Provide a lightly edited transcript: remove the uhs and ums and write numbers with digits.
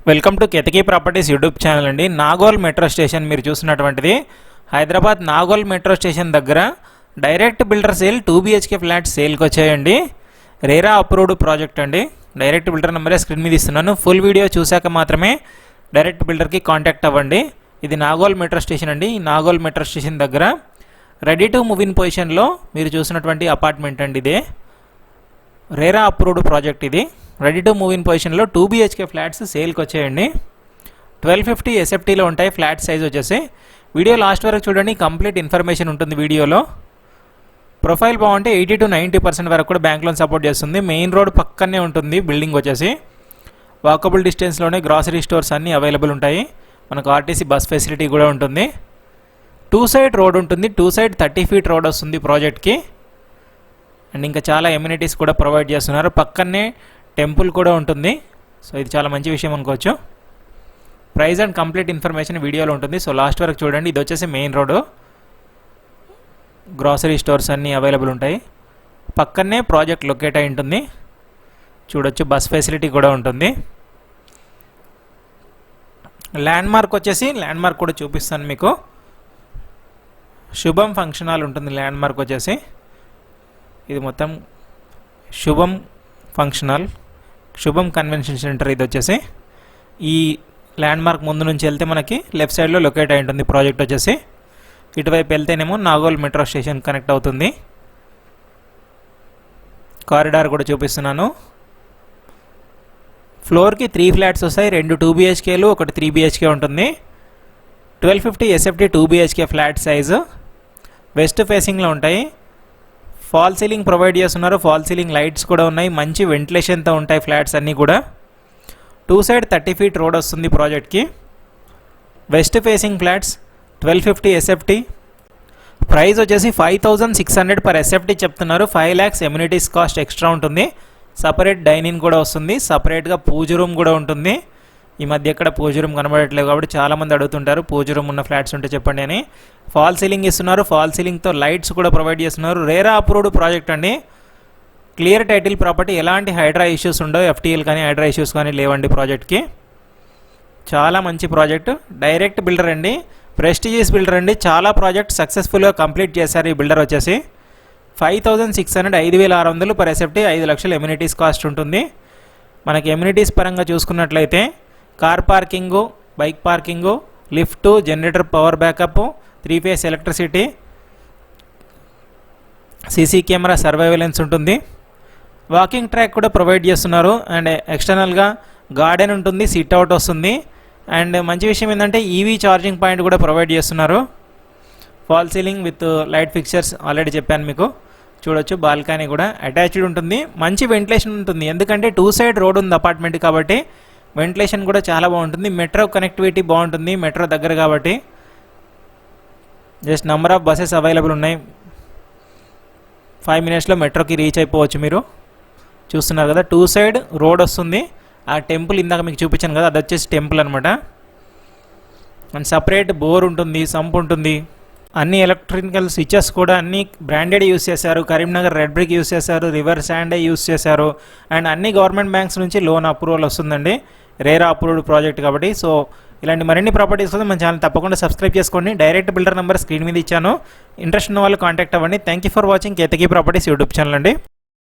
Welcome to Ketaki properties YouTube channel అండి. Nagole metro station మీరు చూసినటువంటిది Hyderabad Nagole metro station దగ్గర direct builder sale 2 BHK flat సేల్కి వచ్చాయండి. రేరా అప్రూవ్డ్ ప్రాజెక్ట్ అండి. డైరెక్ట్ బిల్డర్ నెంబరే స్క్రీన్ మీద ఇస్తున్నాను. ఫుల్ వీడియో చూశాక మాత్రమే డైరెక్ట్ బిల్డర్కి కాంటాక్ట్ అవ్వండి. ఇది నాగోల్ మెట్రో స్టేషన్ అండి. ఈ నాగోల్ మెట్రో స్టేషన్ దగ్గర రెడీ టు మూవ్ ఇన్ పొజిషన్లో మీరు చూసినటువంటి అపార్ట్మెంట్ అండి. ఇదే రేరా అప్రూవ్డ్ ప్రాజెక్ట్. ఇది రెడీ టు మూవ్ ఇన్ పొజిషన్లో 2 BHK ఫ్లాట్స్ సేల్కి వచ్చాయండి. 1250 SFTలో ఉంటాయి. ఫ్లాట్ సైజ్ వచ్చేసి వీడియో లాస్ట్ వరకు చూడండి, కంప్లీట్ ఇన్ఫర్మేషన్ ఉంటుంది వీడియోలో. ప్రొఫైల్ బాగుంటే 80 to 90% వరకు కూడా బ్యాంక్ లోన్ సపోర్ట్ చేస్తుంది. మెయిన్ రోడ్ పక్కనే ఉంటుంది బిల్డింగ్ వచ్చేసి. వాకబుల్ డిస్టెన్స్లోనే గ్రాసరీ స్టోర్స్ అన్నీ అవైలబుల్ ఉంటాయి. మనకు ఆర్టీసీ బస్ ఫెసిలిటీ కూడా ఉంటుంది. 2 సైడ్ రోడ్ ఉంటుంది. 2 సైడ్ 30 feet రోడ్ వస్తుంది ప్రాజెక్ట్కి. అండ్ ఇంకా చాలా ఎమ్యూనిటీస్ కూడా ప్రొవైడ్ చేస్తున్నారు. పక్కనే టెంపుల్ కూడా ఉంటుంది. సో ఇది చాలా మంచి విషయం అనుకోవచ్చు. ప్రైస్ అండ్ కంప్లీట్ ఇన్ఫర్మేషన్ వీడియోలో ఉంటుంది. సో లాస్ట్ వరకు చూడండి. ఇది వచ్చేసి మెయిన్ రోడ్, గ్రాసరీ స్టోర్స్ అన్నీ అవైలబుల్ ఉంటాయి. పక్కనే ప్రాజెక్ట్ లొకేట్ అయి ఉంటుంది. చూడొచ్చు, బస్ ఫెసిలిటీ కూడా ఉంటుంది. ల్యాండ్ మార్క్ వచ్చేసి ల్యాండ్ మార్క్ కూడా చూపిస్తాను మీకు. శుభం ఫంక్షన్ హాల్ ఉంటుంది ల్యాండ్ మార్క్ వచ్చేసి. ఇది మొత్తం శుభం ఫంక్షన్ హాల్, శుభం కన్వెన్షన్ సెంటర్. ఇది వచ్చేసి ఈ ల్యాండ్ మార్క్ ముందు నుంచి వెళ్తే మనకి లెఫ్ట్ సైడ్లో లొకేట్ అయి ఉంటుంది ప్రాజెక్ట్ వచ్చేసి. ఇటువైపు వెళ్తేనేమో నాగోల్ మెట్రో స్టేషన్ కనెక్ట్ అవుతుంది. కారిడార్ కూడా చూపిస్తున్నాను. ఫ్లోర్కి 3 ఫ్లాట్స్ వస్తాయి. 2 2 BHKలు, ఒకటి 3 BHK ఉంటుంది. 1250 SFT 2 BHK flat size. West ఫేసింగ్లో ఉంటాయి. ఫాల్ సీలింగ్ ప్రొవైడ్ చేస్తున్నారు. ఫాల్ సీలింగ్ లైట్స్ కూడా ఉన్నాయి. మంచి వెంటిలేషన్తో ఉంటాయి ఫ్లాట్స్ అన్నీ కూడా. 2 సైడ్ 30 feet రోడ్ వస్తుంది ప్రాజెక్ట్కి. West facing flats 1250 SFT. Price వచ్చేసి 5600 per SFT చెప్తున్నారు. 5 lakhs ఎమ్యూనిటీస్ కాస్ట్ ఎక్స్ట్రా ఉంటుంది. సపరేట్ డైనింగ్ కూడా వస్తుంది. సపరేట్గా పూజ రూమ్ కూడా ఉంటుంది. ఈ మధ్య ఎక్కడ పూజ రూమ్ కనబడట్లేదు కాబట్టి చాలామంది అడుగుతుంటారు పూజ రూమ్ ఉన్న ఫ్లాట్స్ ఉంటే చెప్పండి అని. ఫాల్ సీలింగ్ ఇస్తున్నారు. ఫాల్ సీలింగ్తో లైట్స్ కూడా ప్రొవైడ్ చేస్తున్నారు. రేరా అప్రూవ్డ్ ప్రాజెక్ట్ అండి. Clear title property. ఎలాంటి హైడ్రా ఇష్యూస్ ఉండవు. FTL కానీ హైడ్రా ఇష్యూస్ కానీ లేవండి ప్రాజెక్ట్కి. చాలా మంచి ప్రాజెక్ట్. డైరెక్ట్ బిల్డర్ అండి. ప్రెస్టీజియస్ బిల్డర్ అండి. చాలా ప్రాజెక్ట్ సక్సెస్ఫుల్గా కంప్లీట్ చేశారు ఈ బిల్డర్ వచ్చేసి. 5600 5600 per SFT. 5 లక్షల ఎమ్యూనిటీస్ కాస్ట్ ఉంటుంది. మనకి ఎమ్యూనిటీస్ పరంగా చూసుకున్నట్లయితే car parking, bike parking, lift, generator power backup, 3 phase electricity, CC camera surveillance ఉంటుంది. వాకింగ్ ట్రాక్ కూడా ప్రొవైడ్ చేస్తున్నారు. అండ్ ఎక్స్టర్నల్గా గార్డెన్ ఉంటుంది. సిట్ అవుట్ వస్తుంది. అండ్ మంచి విషయం ఏంటంటే EV ఛార్జింగ్ పాయింట్ కూడా ప్రొవైడ్ చేస్తున్నారు. Fall ceiling with light fixtures already చెప్పాను మీకు. చూడొచ్చు, బాల్కనీ కూడా అటాచ్డ్ ఉంటుంది. మంచి వెంటిలేషన్ ఉంటుంది. ఎందుకంటే 2 సైడ్ రోడ్ ఉంది అపార్ట్మెంట్ కాబట్టి వెంటిలేషన్ కూడా చాలా బాగుంటుంది. మెట్రో కనెక్టివిటీ బాగుంటుంది. మెట్రో దగ్గర కాబట్టి just number of buses available ఉన్నాయి. 5 minutesలో మెట్రోకి రీచ్ అయిపోవచ్చు. మీరు చూస్తున్నారు కదా, 2 సైడ్ రోడ్ వస్తుంది. ఆ టెంపుల్ ఇందాక మీకు చూపించాను కదా, అది వచ్చేసి టెంపుల్ అనమాట. అండ్ సపరేట్ బోర్ ఉంటుంది, సంప్ ఉంటుంది. అన్ని ఎలక్ట్రికల్ స్విచెస్ కూడా అన్ని బ్రాండెడ్ యూస్ చేశారు. కరీంనగర్ రెడ్ బ్రిక్ యూస్ చేశారు. రివర్ శాండే యూస్ చేశారు. అండ్ అన్ని గవర్నమెంట్ బ్యాంక్స్ నుంచి లోన్ అప్రూవల్ వస్తుందండి. రేరా అప్రూవ్డ్ ప్రాజెక్ట్ కాబట్టి. సో ఇలాంటి మరిన్ని ప్రాపర్టీస్ కోసం మన ఛానల్ తప్పకుండా సబ్స్క్రైబ్ చేసుకోండి. డైరెక్ట్ బిల్డర్ నెంబర్ స్క్రీన్ మీద ఇచ్చాను. ఇంట్రెస్ట్ ఉన్న వాళ్ళు కాంటాక్ట్ అవ్వండి. Thank you for watching Ketaki properties YouTube channel అండి.